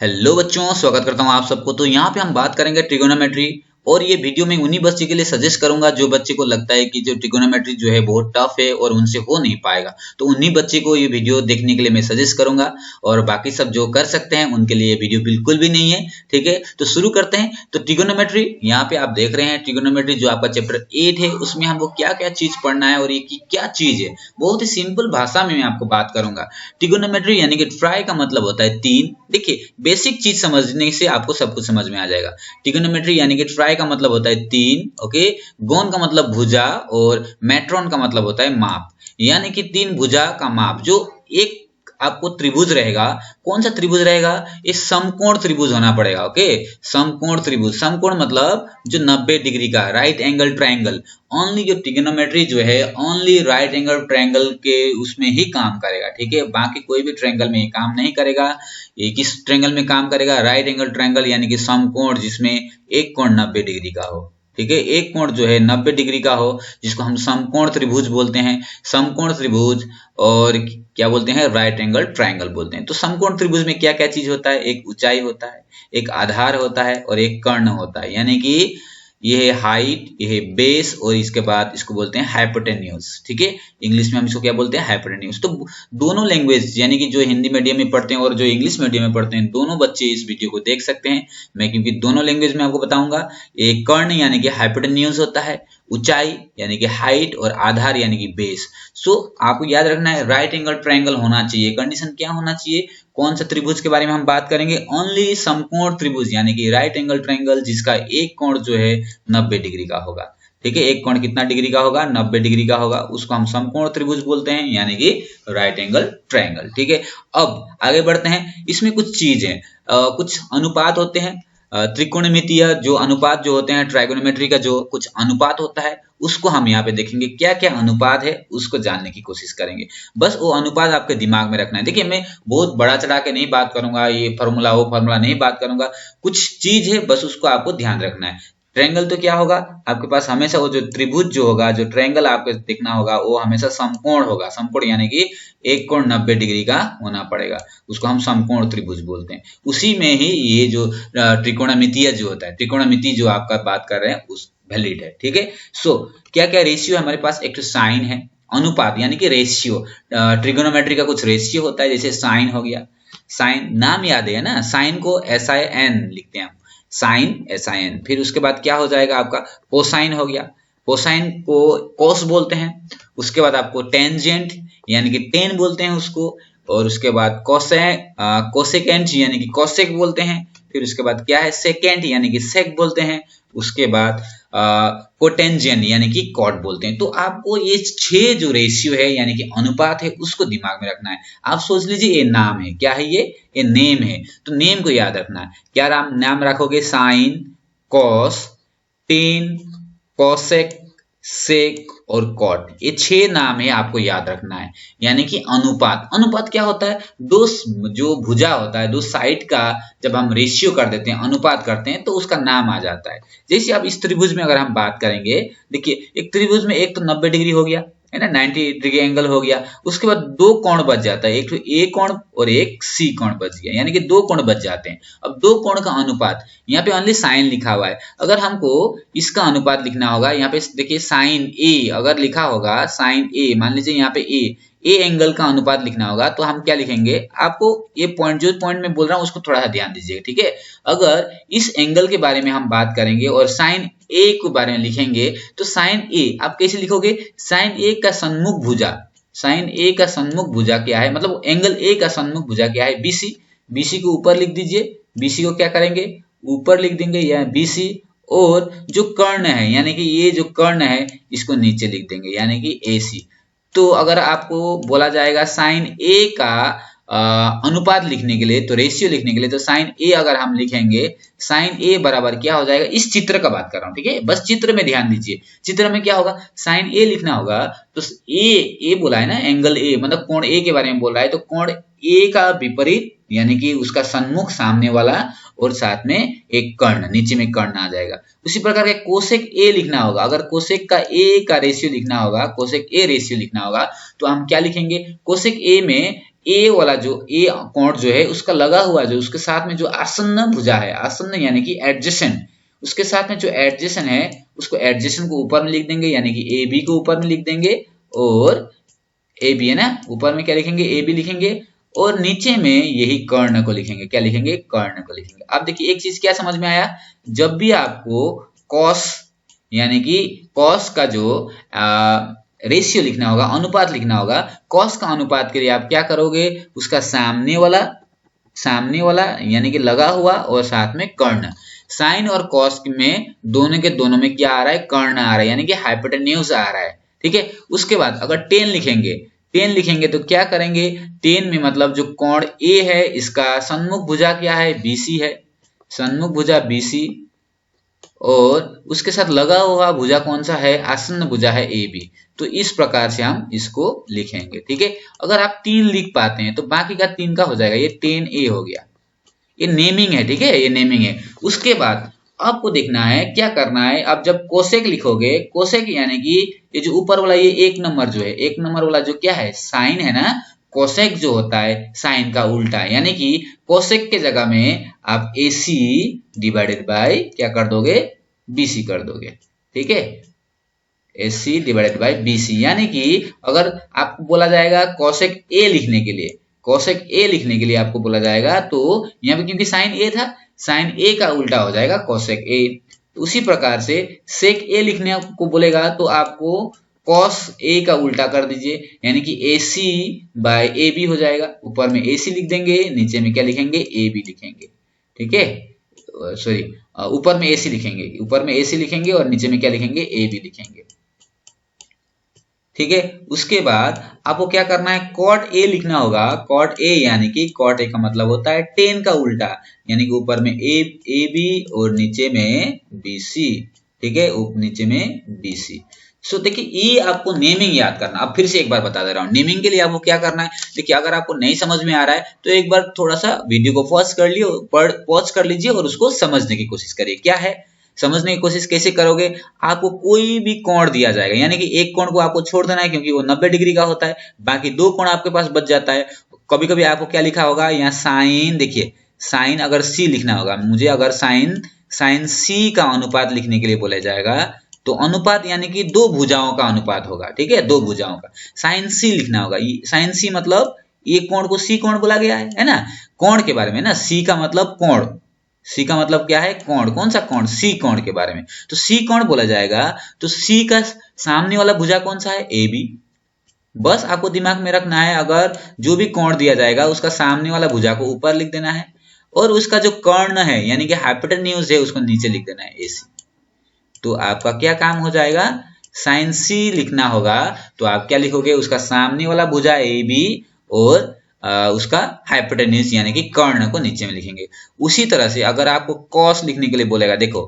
Hello बच्चों, स्वागत करता हूं आप सबको। तो यहाँ पे हम बात करेंगे ट्रिगोनोमेट्री, और ये वीडियो मैं उन्हीं बच्चे के लिए सजेस्ट करूंगा जो बच्चे को लगता है कि जो ट्रिगोनोमेट्री जो है बहुत टफ है और उनसे हो नहीं पाएगा। तो उन्हीं बच्चे को ये वीडियो देखने के लिए मैं सजेस्ट करूंगा, और बाकी सब जो कर सकते हैं उनके लिए ये वीडियो बिल्कुल भी नहीं है। ठीक है, तो शुरू करते हैं। तो ट्रिगोनोमेट्री यहाँ पे आप देख रहे हैं, ट्रिगोनोमेट्री जो आपका चैप्टर 8 है उसमें हमको क्या क्या चीज पढ़ना है और ये की क्या चीज है, बहुत ही सिंपल भाषा में मैं आपको बात करूंगा। ट्रिगोनोमेट्री यानी कि ट्राई का मतलब होता है तीन। देखिए, बेसिक चीज समझने से आपको सब कुछ समझ में आ जाएगा। ट्रिगोनोमेट्री यानी कि ट्राई का मतलब होता है तीन, ओके। गोन का मतलब भुजा, और मैट्रॉन का मतलब होता है माप, यानी कि तीन भुजा का माप। जो एक आपको त्रिभुज रहेगा, कौन सा त्रिभुज रहेगा? ये समकोण त्रिभुज होना पड़ेगा, ओके। समकोण त्रिभुज, समकोण मतलब जो 90 डिग्री का, राइट एंगल ट्रायंगल। ओनली जो ट्रिगोनोमेट्री जो है ओनली राइट एंगल ट्रायंगल के उसमें ही काम करेगा, ठीक है। बाकी कोई भी ट्रायंगल में ये काम नहीं करेगा। ये किस ट्रायंगल में काम करेगा? राइट एंगल ट्रायंगल, यानी कि समकोण जिसमें एक कोण 90 डिग्री का हो, ठीक है। एक कोण जो है 90 डिग्री का हो, जिसको हम समकोण त्रिभुज बोलते हैं। समकोण त्रिभुज और क्या बोलते हैं? राइट एंगल ट्रायंगल बोलते हैं। तो समकोण त्रिभुज में क्या क्या चीज होता है? एक ऊंचाई होता है, एक आधार होता है, और एक कर्ण होता है। यानी कि ये है हाइट, ये है बेस, और इसके बाद इसको बोलते हैं हाइपोटेन्यूज, ठीक है। इंग्लिश में हम इसको क्या बोलते हैं? हाइपोटेन्यूज। तो दोनों लैंग्वेज, यानी कि जो हिंदी मीडियम में पढ़ते हैं और जो इंग्लिश मीडियम में पढ़ते हैं, दोनों बच्चे इस वीडियो को देख सकते हैं। मैं क्योंकि दोनों लैंग्वेज में आपको बताऊंगा। एक कर्ण यानी कि हाइपोटेन्यूज होता है, ऊंचाई यानी कि हाइट, और आधार यानी कि बेस। सो आपको याद रखना है, राइट एंगल ट्रायंगल होना चाहिए। कंडीशन क्या होना चाहिए? कौन सा त्रिभुज के बारे में हम बात करेंगे? ओनली समकोण त्रिभुज, यानी कि राइट एंगल ट्रायंगल जिसका एक कोण जो है 90 डिग्री का होगा, ठीक है। एक कोण कितना डिग्री का होगा? 90 डिग्री का होगा। उसको हम समकोण त्रिभुज बोलते हैं, यानी कि राइट एंगल ट्रायंगल, ठीक है। अब आगे बढ़ते हैं। इसमें कुछ चीजें, कुछ अनुपात होते हैं। त्रिकोणमितीय जो अनुपात जो होते हैं, ट्राइगोनोमेट्री का जो कुछ अनुपात होता है, उसको हम यहाँ पे देखेंगे। क्या क्या अनुपात है उसको जानने की कोशिश करेंगे। बस वो अनुपात आपके दिमाग में रखना है। देखिए, मैं बहुत बड़ा चढ़ा के नहीं बात करूंगा, ये फॉर्मूला वो फॉर्मूला नहीं बात करूंगा। कुछ चीज है, बस उसको आपको ध्यान रखना है। ट्रायंगल तो क्या होगा आपके पास? हमेशा वो जो त्रिभुज जो होगा, जो ट्रायंगल आपको दिखना होगा, वो हमेशा समकोण होगा। समकोण यानी कि एक कोण 90 डिग्री का होना पड़ेगा, उसको हम समकोण त्रिभुज बोलते हैं। उसी में ही ये जो त्रिकोणमितीय जो होता है, त्रिकोणमिति जो आपका बात कर रहे हैं उस वैलिड है, ठीक है। सो क्या क्या रेशियो है हमारे पास? एक तो साइन है, अनुपात यानी कि रेशियो। ट्रिगोनोमेट्री का कुछ रेशियो होता है, जैसे साइन हो गया। साइन नाम याद है ना, साइन को SIN लिखते हैं हम, साइन SIN। फिर उसके बाद क्या हो जाएगा आपका? कोसाइन हो गया। कोसाइन को कोस बोलते हैं। उसके बाद आपको टेंजेंट यानी कि टेन बोलते हैं उसको, और उसके बाद कोसेकेंट यानी कि कोसेक बोलते हैं। फिर उसके बाद क्या है? सेकेंट यानी कि सेक बोलते हैं। उसके बाद कोटेंजेंट यानी कि कॉट बोलते हैं। तो आपको ये 6 जो रेशियो है यानी कि अनुपात है उसको दिमाग में रखना है। आप सोच लीजिए ये नाम है, क्या है ये नेम है। तो नेम को याद रखना है। क्या नाम रखोगे? Sign, cos, tan, cosec, sec और कॉट। ये 6 नाम है, आपको याद रखना है। यानी कि अनुपात, अनुपात क्या होता है? दो जो भुजा होता है, दो साइड का जब हम रेशियो कर देते हैं, अनुपात करते हैं, तो उसका नाम आ जाता है। जैसे अब इस त्रिभुज में अगर हम बात करेंगे, देखिए एक त्रिभुज में एक तो 90 डिग्री हो गया है ना, 90 डिग्री एंगल हो गया। उसके बाद दो कोण बच जाता है, एक तो ए कोण और एक सी कोण बच गया, यानी कि दो कोण बच जाते हैं। अब दो कोण का अनुपात, यहाँ पे ओनली साइन लिखा हुआ है। अगर हमको इसका अनुपात लिखना होगा, यहाँ पे देखिए साइन ए अगर लिखा होगा, साइन ए, मान लीजिए यहाँ पे ए एंगल का अनुपात लिखना होगा, तो हम क्या लिखेंगे? आपको ये पॉइंट, जो पॉइंट मैं बोल रहा हूँ उसको थोड़ा सा ध्यान दीजिए, ठीक है। अगर इस एंगल के बारे में हम बात करेंगे और साइन ए के बारे में लिखेंगे, तो साइन ए आप कैसे लिखोगे? साइन ए का सन्मुख भुजा, साइन ए का सन्मुख भुजा क्या है, मतलब एंगल ए का सन्मुख भुजा क्या है? BC। BC को ऊपर लिख दीजिए। BC को क्या करेंगे? ऊपर लिख देंगे, या BC। और जो कर्ण है, यानी कि ये जो कर्ण है, इसको नीचे लिख देंगे, यानी कि AC। तो अगर आपको बोला जाएगा साइन ए का अनुपात लिखने के लिए, तो रेशियो लिखने के लिए, तो साइन ए अगर हम लिखेंगे, साइन ए बराबर क्या हो जाएगा? इस चित्र का बात कर रहा हूं, ठीक है। बस चित्र में ध्यान दीजिए। चित्र में क्या होगा? साइन ए लिखना होगा, तो ए बोला है ना, एंगल ए, मतलब कोण ए के बारे में बोल रहा है, तो कोण ए का विपरीत यानी कि उसका सन्मुख सामने वाला, और साथ में एक कर्ण, नीचे में कर्ण आ जाएगा। उसी प्रकार के कोसेक ए लिखना होगा। अगर कोसेक का ए का रेशियो लिखना होगा, कोसेक ए रेशियो लिखना होगा, तो हम क्या लिखेंगे? कोसेक ए में ए वाला जो ए कोण जो है उसका लगा हुआ जो उसके साथ में जो आसन्न भुजा है, आसन्न यानी कि एडजेसेंट, उसके साथ में जो एडजेसेंट है उसको एडजेसेंट को ऊपर में लिख देंगे, यानी कि ए बी को ऊपर में लिख देंगे, और ए बी है ना, ऊपर में क्या लिखेंगे, ए बी लिखेंगे, और नीचे में यही कर्ण को लिखेंगे, क्या लिखेंगे, कर्ण को लिखेंगे। अब देखिए एक चीज क्या समझ में आया, जब भी आपको कॉस यानी कि कॉस का जो रेशियो लिखना होगा, अनुपात लिखना होगा, कॉस का अनुपात के लिए आप क्या करोगे, उसका सामने वाला यानी कि लगा हुआ और साथ में कर्ण। साइन और कॉस में दोनों के दोनों में क्या आ रहा है, कर्ण आ रहा है, यानी कि हाइपोटेन्यूज आ रहा है, ठीक है। उसके बाद अगर टेन लिखेंगे तो क्या करेंगे, टेन में मतलब जो कोण ए है इसका सन्मुख भुजा क्या है, बीसी है, सन्मुख भुजा बीसी, और उसके साथ लगा हुआ भुजा कौन सा है, आसन्न भुजा है ए बी। तो इस प्रकार से हम इसको लिखेंगे, ठीक है। अगर आप 3 लिख पाते हैं तो बाकी का 3 का हो जाएगा, ये 10A हो गया, ये नेमिंग है, ठीक है, ये नेमिंग है। उसके बाद आपको देखना है क्या करना है, अब जब कोसेक लिखोगे, कोसेक यानी कि ये जो ऊपर वाला ये 1 नंबर जो है, 1 नंबर वाला जो क्या है, साइन है ना, कोसेक जो होता है साइन का उल्टा, यानी कि कोसेक के जगह में आप AC डिवाइडेड बाय क्या कर दोगे, BC कर दोगे, ठीक है, AC डिवाइडेड बाय BC। यानी कि अगर आपको बोला जाएगा कोसेक A लिखने के लिए, कोसेक A लिखने के लिए आपको बोला जाएगा, तो यहाँ पे क्योंकि साइन A था, साइन A का उल्टा हो जाएगा कोसेक A। तो उसी प्रकार से सेक A लिखने को बोलेगा तो आपको कॉस A का उल्टा कर दीजिए, यानी कि AC बाय AB हो जाएगा, ऊपर में AC लिख देंगे, नीचे में क्या लिखेंगे, AB लिखेंगे, ठीक है, सॉरी ऊपर में AC लिखेंगे, ऊपर में AC लिखेंगे और नीचे में क्या लिखेंगे, AB लिखेंगे, ठीक है। उसके बाद आपको क्या करना है, कॉट A लिखना होगा, कॉट A यानी कि कॉट A का मतलब होता है 10 का उल्टा, यानी कि ऊपर में AB और नीचे में BC, ठीक है, नीचे में BC। सो देखिए ये आपको नेमिंग याद करना। अब फिर से एक बार बता दे रहा हूँ, नेमिंग के लिए आपको क्या करना है, देखिए अगर आपको नहीं समझ में आ रहा है तो एक बार थोड़ा सा वीडियो को पॉज कर लीजिए और उसको समझने की कोशिश करिए। क्या है, समझने की कोशिश कैसे करोगे, आपको कोई भी कोण दिया जाएगा, यानी कि एक कोण को आपको छोड़ देना है क्योंकि वो 90 डिग्री का होता है, बाकी 2 कोण आपके पास बच जाता है। कभी कभी आपको क्या लिखा होगा यहाँ साइन, देखिए साइन अगर C लिखना होगा मुझे, अगर साइन C का अनुपात लिखने के लिए बोला जाएगा तो अनुपात यानी कि 2 भुजाओं का अनुपात होगा, ठीक है, 2 भुजाओं का साइन C लिखना होगा। साइन C मतलब ये कोण को C कोण बोला गया है ना, कोण के बारे में ना, C का मतलब कोण, C का मतलब क्या है, कोण, कौन सा कोण, C कोण के बारे में, तो C कोण बोला जाएगा। तो C का सामने वाला भुजा कौन सा है, AB। बस आपको दिमाग में रखना है, अगर जो भी कोण दिया जाएगा उसका सामने वाला भुजा को ऊपर लिख देना है और उसका जो कर्ण है यानी कि हाइपोटेन्यूज है उसको नीचे लिख देना है, AC। तो आपका क्या काम हो जाएगा, साइन C लिखना होगा तो आप क्या लिखोगे, उसका सामने वाला भुजा AB और उसका हाइपोटेन्यूज यानी कि कर्ण को नीचे में लिखेंगे। उसी तरह से अगर आपको कॉस लिखने के लिए बोलेगा, देखो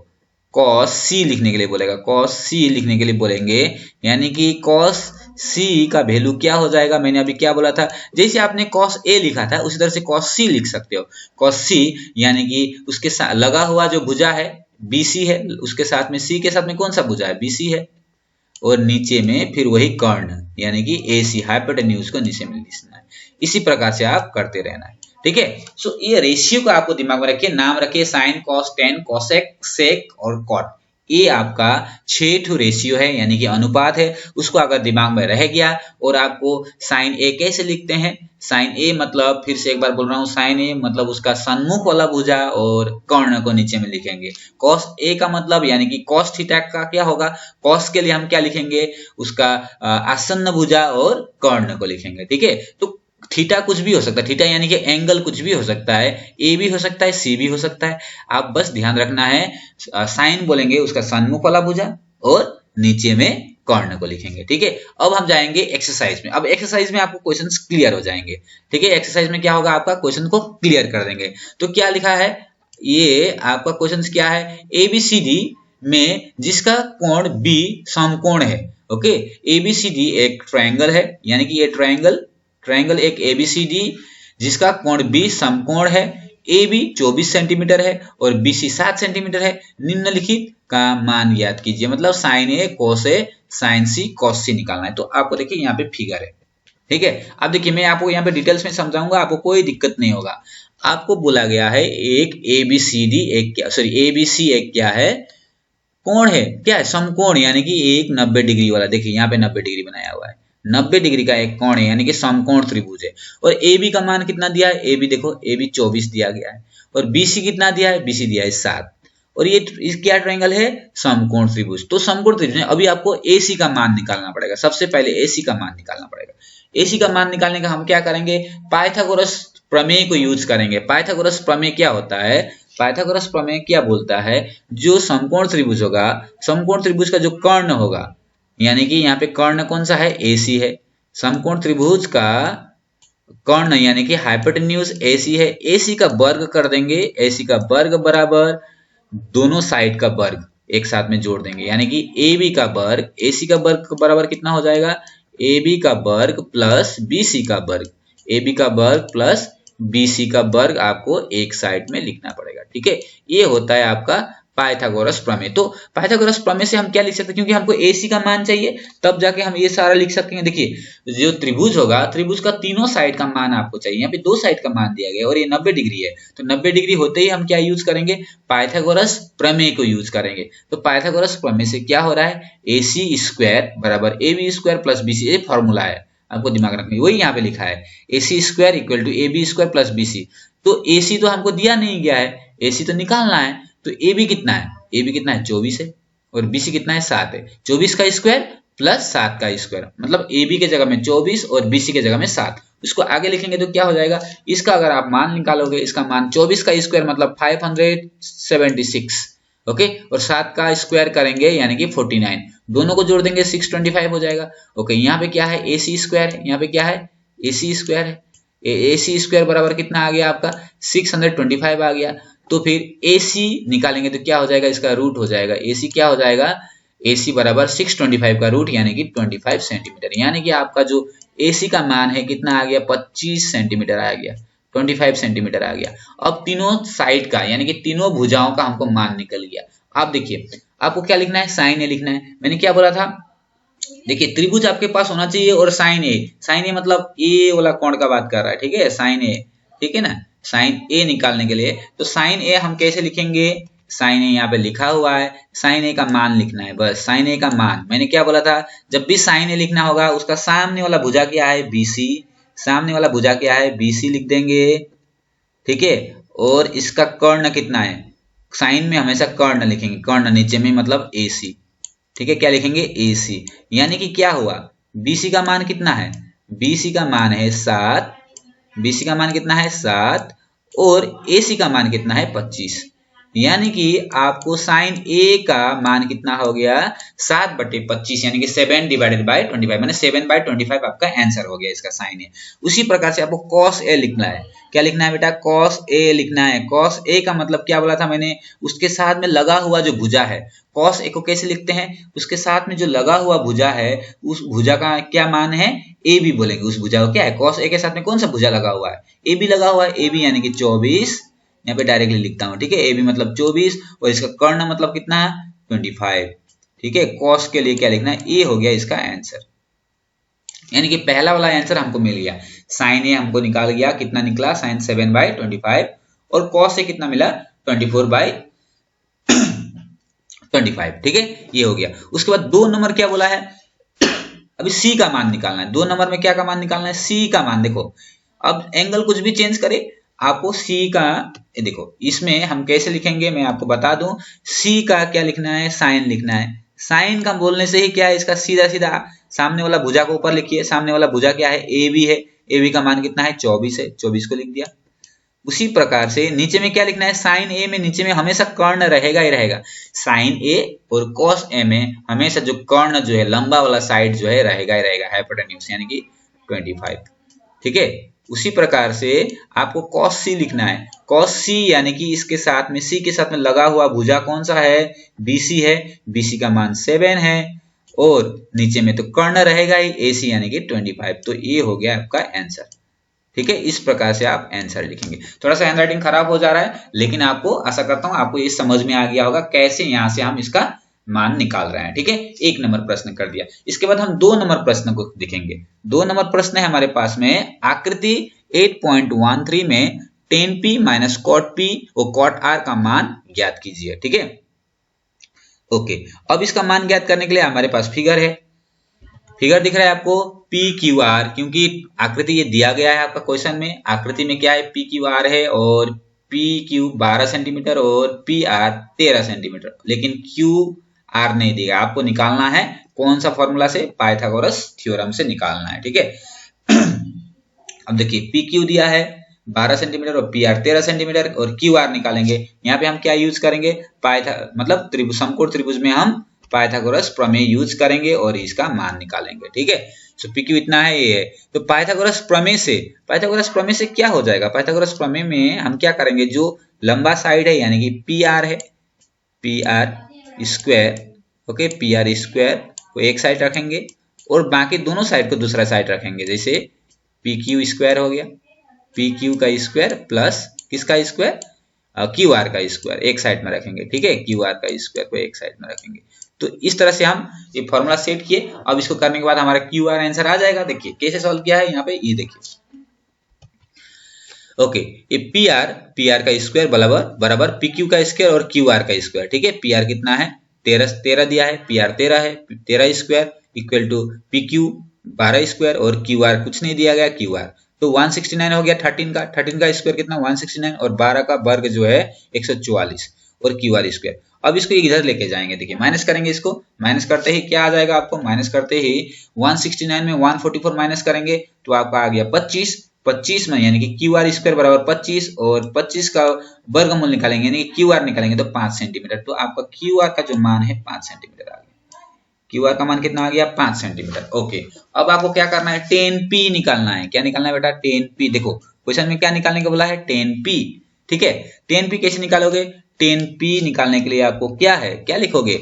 कॉस C लिखने के लिए बोलेगा, कॉस C लिखने के लिए बोलेंगे, यानी कि कॉस C का वैल्यू क्या हो जाएगा, मैंने अभी क्या बोला था, जैसे आपने कॉस A लिखा था उसी तरह से कॉस C लिख सकते हो। कॉस C यानी कि उसके साथ लगा हुआ जो भुजा है BC है, उसके साथ में C के साथ में कौन सा भुजा है, BC है, और नीचे में फिर वही कर्ण यानी कि AC हाइपोटेन्यूज को नीचे में लिखना है। इसी प्रकार से आप करते रहना है, ठीक है। सो ये रेशियो का आपको दिमाग में रखिए, नाम रखिए sine cos tan cosec sec और कॉट, ये आपका 6 रेशियो है यानी कि अनुपात है। उसको अगर दिमाग में रह गया, और आपको साइन A कैसे लिखते हैं, साइन A मतलब फिर से एक बार बोल रहा हूँ, साइन A मतलब उसका सन्मुख वाला भुजा और कर्ण को नीचे में लिखेंगे। कॉस A का मतलब यानी कि कॉस थीटा का क्या होगा, कॉस के लिए हम क्या लिखेंगे, उसका आसन्न भुजा और कर्ण को लिखेंगे, ठीक है। तो थीटा कुछ भी हो सकता है, थीटा यानी कि एंगल कुछ भी हो सकता है, ए भी हो सकता है, सी भी हो सकता है। आप बस ध्यान रखना है, साइन बोलेंगे उसका सन्मुख वाला भुजा और नीचे में कर्ण को लिखेंगे, ठीक है। अब हम जाएंगे एक्सरसाइज में। अब एक्सरसाइज में आपको क्वेश्चंस क्लियर हो जाएंगे, ठीक है। एक्सरसाइज में क्या होगा, आपका क्वेश्चन को क्लियर कर देंगे। तो क्या लिखा है, ये आपका क्वेश्चन क्या है, ABCD में जिसका कोण B समकोण है, ओके। ABCD एक ट्रायंगल है, यानी कि ये ट्रायंगल एक ABCD जिसका कोण B समकोण है, AB 24 सेंटीमीटर है और BC 7 सेंटीमीटर है। निम्नलिखित का मान ज्ञात कीजिए, मतलब sine A cos A sine C cos C निकालना है। तो आपको देखिए यहाँ पे फिगर है, ठीक है। अब देखिए मैं आपको यहाँ पे डिटेल्स में समझाऊंगा, आपको कोई दिक्कत नहीं होगा। आपको बोला गया है एक ABCD एक क्या, सॉरी ABC एक क्या है, कोण है, क्या है, समकोण, यानी कि एक 90 डिग्री वाला। देखिए यहाँ पे 90 डिग्री बनाया हुआ है, 90 डिग्री का एक कोण है, यानी कि समकोण त्रिभुज है। और AB का मान कितना दिया है, AB देखो AB 24 दिया गया है, और BC कितना दिया है, BC दिया है 7, और ये क्या ट्रायंगल है, समकोण त्रिभुज। तो समकोण त्रिभुज में अभी आपको AC का मान निकालना पड़ेगा, सबसे पहले AC का मान निकालना पड़ेगा। AC का मान निकालने का हम क्या करेंगे, पाइथागोरस प्रमेय को यूज करेंगे। पाइथागोरस प्रमेय क्या होता है, पाइथागोरस प्रमेय क्या बोलता है, जो समकोण त्रिभुज होगा, समकोण त्रिभुज का जो कर्ण होगा, यानी कि यहाँ पे कर्ण कौन सा है, AC है। समकोण त्रिभुज का कर्ण यानी कि हाइपोटेन्यूज AC है, AC का वर्ग कर देंगे, AC का वर्ग बराबर दोनों साइड का वर्ग एक साथ में जोड़ देंगे, यानी कि AB का वर्ग AC का वर्ग बराबर कितना हो जाएगा, AB का वर्ग प्लस BC का वर्ग, AB का वर्ग प्लस BC का वर्ग आपको एक साइड में लिखना पड़ेगा। ठीक है, ये होता है आपका पाइथागोरस प्रमेय। तो पाइथागोरस प्रमेय से हम क्या लिख सकते हैं, क्योंकि हमको AC का मान चाहिए तब जाके हम ये सारा लिख सकते हैं। देखिए जो त्रिभुज होगा, त्रिभुज का तीनों साइड का मान आपको चाहिए, यहाँ पे दो साइड का मान दिया गया और ये 90 डिग्री है, तो 90 डिग्री होते ही हम क्या यूज करेंगे, पाइथागोरस प्रमेय को यूज करेंगे। तो पाइथागोरस प्रमेय से क्या हो रहा है, AC स्क्वायर बराबर AB स्क्वायर प्लस BC, ये फॉर्मूला है, आपको दिमाग रखना है, वही यहाँ पे लिखा है, AC square equal to AB square plus BC। तो AC तो हमको दिया नहीं गया है, AC तो निकालना है, तो AB कितना है, AB कितना है 24 है, और BC कितना है 7 है। 24 का स्क्वायर प्लस 7 का स्क्वायर, मतलब AB के जगह में 24 और BC के जगह में 7, इसको आगे लिखेंगे तो क्या हो जाएगा, इसका अगर आप मान निकालोगे, इसका मान 24 का स्क्वायर मतलब 576, ओके, और 7 का स्क्वायर करेंगे यानी कि 49, दोनों को जोड़ देंगे 625 हो जाएगा। ओके, यहाँ पे क्या है, AC स्क्वायर है, यहाँ पे क्या है, AC स्क्वायर है, AC स्क्वायर बराबर कितना आ गया आपका 625 आ गया। तो फिर AC निकालेंगे तो क्या हो जाएगा, इसका रूट हो जाएगा, AC क्या हो जाएगा, AC बराबर 625 का रूट यानी कि 25 सेंटीमीटर, यानी कि आपका जो AC का मान है कितना आ गया, 25 सेंटीमीटर आ गया, 25 सेंटीमीटर आ गया। अब तीनों साइड का यानी कि तीनों भुजाओं का हमको मान निकल गया। आप देखिए आपको क्या लिखना है, साइन ए लिखना है। मैंने क्या बोला था, देखिए त्रिभुज आपके पास होना चाहिए और साइन ए, साइन ए मतलब ए वाला कोण का बात कर रहा है, ठीक है, साइन ए, ठीक है ना। साइन ए निकालने के लिए तो साइन ए हम कैसे लिखेंगे, साइन ए यहाँ पे लिखा हुआ है, साइन ए का मान लिखना है, बस साइन ए का मान। मैंने क्या बोला था, जब भी साइन ए लिखना होगा उसका सामने वाला भुजा क्या है, BC, सामने वाला भुजा क्या है, BC लिख देंगे, ठीक है। और इसका कर्ण कितना है, साइन में हमेशा कर्ण लिखेंगे, कर्ण नीचे में मतलब AC, ठीक है, क्या लिखेंगे AC, यानी कि क्या हुआ, BC का मान कितना है, BC का मान है 7, BC का मान कितना है 7, और AC का मान कितना है 25, यानी कि आपको साइन A का मान कितना हो गया 7/25, यानी कि 7 डिवाइडेड बाय 25, माने 7/25 आपका आंसर हो गया इसका साइन A। उसी प्रकार से आपको कॉस A लिखना है, क्या लिखना है बेटा, कॉस A लिखना है। कॉस A का मतलब क्या बोला था मैंने, उसके साथ में लगा हुआ जो भुजा है, कॉस A को कैसे लिखते हैं, उसके साथ में जो लगा हुआ भुजा है उस भुजा का क्या मान है, AB बोलेंगे, उस भुजा को क्या है, कॉस A के साथ में कौन सा भुजा लगा हुआ है, AB लगा हुआ है, AB यानी कि 24, यहाँ पे डायरेक्टली लिखता हूँ, ठीक है, AB मतलब 24 और इसका कर्ण मतलब कितना है 25, ठीक है। कॉस के लिए क्या लिखना है, ये हो गया इसका आंसर, यानी कि पहला वाला आंसर हमको मिल गया। साइन ए हमको निकाल गया, कितना निकला, साइन 7/25, और कॉस ए कितना मिला 24/25, ठीक है, ये हो गया। उसके बाद 2 नंबर क्या बोला है, अभी C का मान निकालना है। 2 नंबर में क्या का मान निकालना है, C का मान। देखो अब एंगल कुछ भी चेंज करे, आपको C का, देखो इसमें हम कैसे लिखेंगे मैं आपको बता दूं, C का क्या लिखना है, साइन लिखना है। साइन का बोलने से ही क्या है, इसका सीधा सीधा सामने वाला भुजा को ऊपर लिखिए, सामने वाला भुजा क्या है, AB है, AB का मान कितना है 24 है, 24 को लिख दिया। उसी प्रकार से नीचे में क्या लिखना है, साइन A में नीचे में हमेशा कर्ण रहेगा ही रहेगा, साइन A और कॉस A में हमेशा जो कर्ण जो है लंबा वाला साइड जो है रहेगा ही रहेगा, हाइपोटेन्यूज यानी कि 25, ठीक है। उसी प्रकार से आपको cos C लिखना है, cos C यानी कि इसके साथ में C के साथ में लगा हुआ भुजा कौन सा है, BC है, BC का मान 7 है, और नीचे में तो कर्ण रहेगा ही AC यानी कि 25, तो ये हो गया आपका आंसर, ठीक है। इस प्रकार से आप आंसर लिखेंगे। थोड़ा सा हैंडराइटिंग खराब हो जा रहा है, लेकिन आपको आशा करता हूं आपको ये समझ में आ गया होगा कैसे यहाँ से हम इसका मान निकाल रहे हैं। ठीक है, 1 नंबर प्रश्न कर दिया। इसके बाद हम 2 नंबर प्रश्न को देखेंगे। 2 नंबर प्रश्न है हमारे पास में आकृति 8.13 में tan p minus cot p और cot r का मान ज्ञात कीजिए। ठीक है, ओके। अब इसका मान ज्ञात करने के लिए हमारे पास फिगर है, फिगर दिख रहा है आपको पी क्यू आर, क्योंकि आकृति ये दिया गया है आपका क्वेश्चन में। आकृति में क्या है, पी क्यू आर है और पी क्यू 12 सेंटीमीटर और पी आर 13 सेंटीमीटर, लेकिन क्यू आर नहीं दिया। आपको निकालना है कौन सा फॉर्मूला से, पाइथागोरस थ्योरम से निकालना है। ठीक है, अब देखिए पी क्यू दिया है 12 सेंटीमीटर और पी आर 13 सेंटीमीटर और क्यू आर निकालेंगे। यहाँ पे हम क्या यूज करेंगे, मतलब त्रिभुज, समकोण त्रिभुज में हम पाइथागोरस प्रमेय यूज करेंगे और इसका मान निकालेंगे। ठीक है, सो पी क्यू इतना है, ये है। तो पाइथागोरस प्रमेय से क्या हो जाएगा, पाइथागोरस प्रमेय में हम क्या करेंगे, जो लंबा साइड है यानी कि पी आर है, P R square, okay, P R square को एक साइड रखेंगे और बाकी दोनों साइड को दूसरा साइड रखेंगे। जैसे पी क्यू स्क्वायर हो गया, पी क्यू का स्क्वायर प्लस किसका स्क्वायर, क्यू आर का स्क्वायर एक साइड में रखेंगे। ठीक है, क्यू आर का स्क्वायर को एक साइड में रखेंगे। तो इस तरह से हम ये फॉर्मूला सेट किए। अब इसको करने के बाद हमारा क्यू आर आंसर आ जाएगा। देखिए कैसे सॉल्व किया है यहाँ पे, ये देखिए, ओके, ये पी आर का स्क्वायर बराबर पी क्यू का स्क्वायर और क्यू आर का स्क्वायर। ठीक है, पी आर कितना है 13 दिया है, पी आर 13 है, 13 square equal to P Q 12 square और क्यू आर कुछ नहीं दिया गया, क्यू आर तो 169 हो गया। 13 का स्क्वायर कितना 169 और 12 का वर्ग जो है 144 और क्यू आर स्क्वायर। अब इसको इधर लेके जाएंगे, देखिए माइनस करेंगे, इसको माइनस करते ही क्या आ जाएगा आपको, माइनस करते ही 169 में 144 माइनस करेंगे तो आपका आ गया 25 में, यानी कि क्यू आर स्क्वायर बराबर 25 और 25 का वर्गमूल निकालेंगे यानी कि क्यू आर निकालेंगे तो 5 सेंटीमीटर। तो आपका क्यू आर का जो मान है 5 सेंटीमीटर आ गया। क्यू आर का मान कितना आ गया 5 सेंटीमीटर। ओके, अब आपको क्या करना है, tan p निकालना है। क्या निकालना है बेटा, tan p। देखो क्वेश्चन में क्या निकालने को बोला है, tan p। ठीक है, tan p कैसे निकालोगे, tan p निकालने के लिए आपको क्या है, क्या लिखोगे,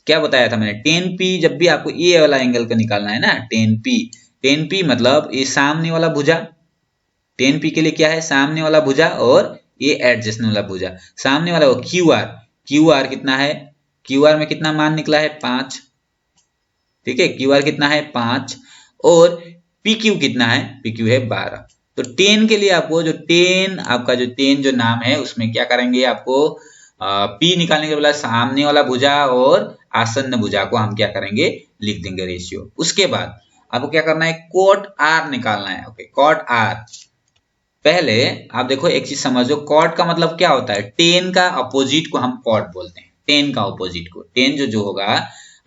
क्या बताया था मैंने, tan p जब भी आपको ये वाला एंगल का निकालना है ना, tan p मतलब ये सामने वाला भुजा, tan p के लिए क्या है, सामने वाला भुजा और ये एडजेसेंट वाला भुजा। सामने वाला वो क्यू आर कितना है, क्यू आर में कितना मान निकला है 5। ठीक है, क्यू आर कितना है 5 और पी क्यू कितना है, पी क्यू है 12। तो tan के लिए आपको जो tan, आपका जो tan जो नाम है उसमें क्या करेंगे, आपको p निकालने के बाद सामने वाला भुजा और आसन्न भुजा को हम क्या करेंगे, लिख देंगे रेशियो। उसके बाद आपको क्या करना है, cot r निकालना है। ओके, cot r, पहले आप देखो एक चीज समझो, cot का मतलब क्या होता है, tan का अपोजिट को हम cot बोलते हैं, tan का अपोजिट को, tan जो होगा,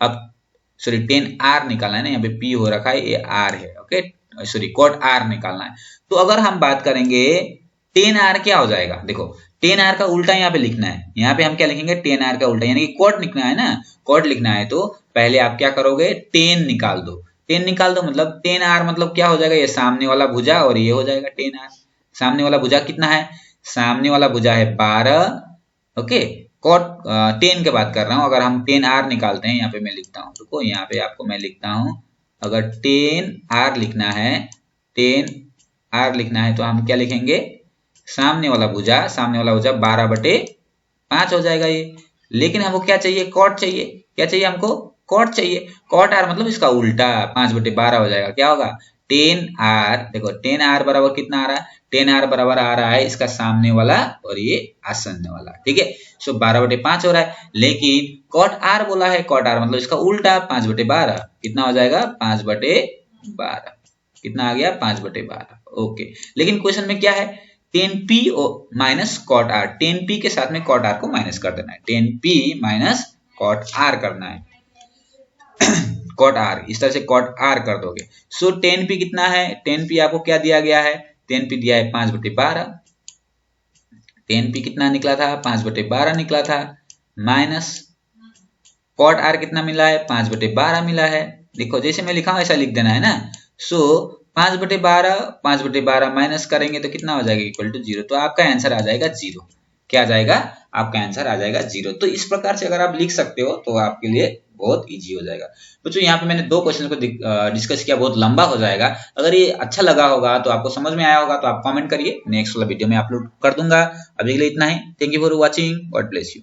अब सॉरी tan r निकालना है ना, यहाँ पे p हो रखा है, ये r है। ओके, सॉरी cot r निकालना है। तो अगर हम बात करेंगे tan r क्या हो जाएगा, देखो tan r का उल्टा यहाँ पे लिखना है। यहाँ पे हम क्या लिखेंगे, tan r का उल्टा, यानी कि cot लिखना है ना, cot लिखना है तो पहले आप क्या करोगे, tan निकाल दो। मतलब tan r मतलब क्या हो जाएगा, ये सामने वाला भुजा और ये हो जाएगा tan r। सामने वाला भुजा कितना है, सामने वाला भुजा है 12। ओके, cot tan के बात कर रहा हूँ। अगर हम tan r निकालते हैं, यहाँ पे मैं लिखता हूँ, देखो यहाँ पे आपको मैं लिखता हूँ, अगर tan r लिखना है, तो हम क्या लिखेंगे, सामने वाला भुजा 12/5 हो जाएगा ये। लेकिन हमको क्या चाहिए, cot चाहिए। क्या चाहिए हमको, cot चाहिए। cot r मतलब इसका उल्टा 5/12 हो जाएगा। क्या होगा, tan r, देखो tan r बराबर कितना आ रहा है, tan r बराबर आ रहा है इसका सामने वाला और ये आसन्न वाला। ठीक है, सो 12/5 हो रहा है। लेकिन cot r बोला है, cot r मतलब इसका उल्टा 5/12, कितना हो जाएगा 5/12, कितना आ गया 5/12। ओके, लेकिन क्वेश्चन में क्या है, tan p minus cot r, tan p के साथ में cot r को माइनस कर देना है, tan p minus cot r करना है। cot r, इस तरह से cot r कर दोगे। सो tan p कितना है, tan p आपको क्या दिया गया है, tan p दिया है 5/12। tan p कितना निकला था, 5/12 निकला था, माइनस cot r कितना मिला है, 5/12 मिला है। देखो जैसे मैं लिखा हूं ऐसा लिख देना है ना। सो 5/12 माइनस करेंगे तो कितना हो जाएगा, इक्वल टू 0। तो आपका आंसर आ जाएगा 0। क्या आ जाएगा, आपका आंसर आ जाएगा 0। तो इस प्रकार से अगर आप लिख सकते हो तो आपके लिए बहुत इजी हो जाएगा। बच्चों यहाँ पे मैंने 2 क्वेश्चन को डिस्कस किया, बहुत लंबा हो जाएगा। अगर ये अच्छा लगा होगा तो आपको समझ में आया होगा तो आप कमेंट करिए, नेक्स्ट वाला वीडियो में अपलोड कर दूंगा। अभी के लिए इतना ही। Thank you for watching, God bless you.